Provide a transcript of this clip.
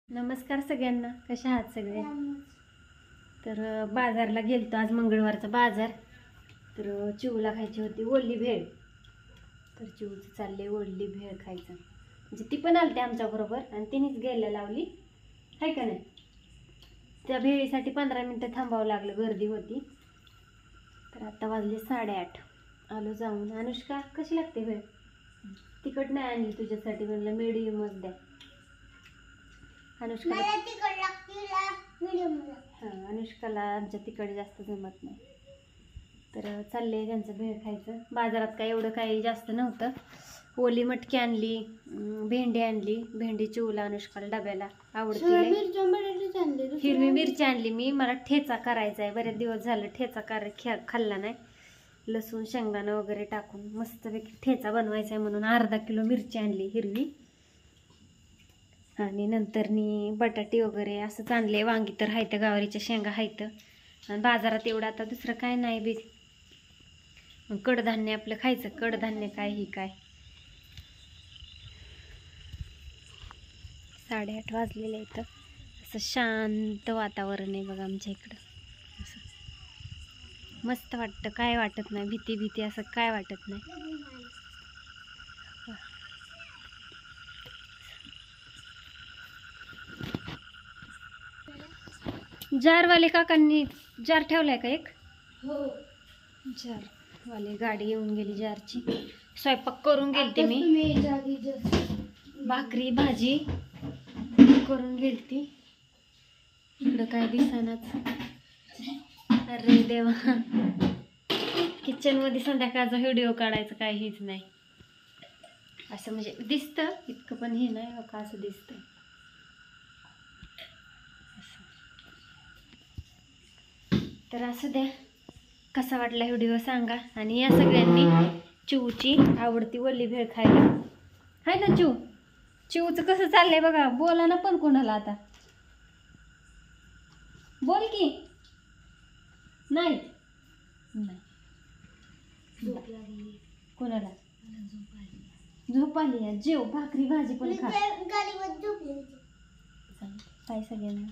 नमस्कार सगळ्यांना, कशा आहात सगळे? तर बाजारला गेलतो आज, मंगळवारचा बाजार. तर चिवला खायची होती ओली भेळ. तर चिवचं चालले ओली भेळ खायचं. म्हणजे ती पण आलते आमच्याबरोबर आणि तिनेच घ्यायला लावली, आहे का नाही? त्या भेळीसाठी 15 मिनटं थांबावं लागलं, गर्दी होती. तर आता वाजले 8:30. आलो जाऊन. अनुष्का, कशी लागते भेळ? तिखट नाही आणली तुझ्यासाठी, म्हणलं मीडियमच द्या. अनुष्काला अनुष्काला आमच्या तिकडे जास्त जमत नाही. तर चालले त्यांचं भेळ खायचं. बाजारात काय एवढं काही जास्त नव्हतं. ओली मटकी आणली, भेंडी आणली. भेंडी चिवला अनुष्काला डब्याला आवडते. हिरवी मिरची आणली मी, मला ठेचा करायचा आहे. बरेच दिवस झालं ठेचा खाल्ला नाही. लसूण शेंगदाणा वगैरे टाकून मस्तपैकी ठेचा बनवायचा आहे म्हणून अर्धा किलो मिरची आणली हिरवी. आणि नंतरनी बटाटे वगैरे असंच आणले. वांगी तर आहेत, गावरीच्या शेंगा आहेत. आणि बाजारात एवढं आता दुसरं काय नाही बी. मग कडधान्य आपलं खायचं. कडधान्य काय ही काय. 8:30 वाजलेले इथं. असं शांत वातावरण आहे बघा आमच्या इकडं. असं मस्त वाटतं, काय वाटत नाही. भीती असं काय वाटत नाही. जारवाले काकांनी जार ठेवलाय का एक? हो, जारवाले गाडी येऊन गेली जारची. स्वयंपाक करून गेलते मी. भाकरी भाजी करून गेलती. इकडं काय दिसनाच. अरे देवा, किचन मध्ये संध्याकाळचा व्हिडिओ काढायचं काय हीच नाही. असं म्हणजे दिसतं इतकं, पण हे नाही का असं दिसतं. तर असं द्या, कसा वाटला व्हिडिओ सांगा. आणि या सगळ्यांनी चिवची आवडती ओली भेळ खायला. हाय ना चिव? चिवचं कसं चाललंय बघा. बोला ना पण कोणाला आता. बोल की. नाही कोणाला झोप आली? जेव, भाकरी भाजी पण खा. काय सगळ्यांना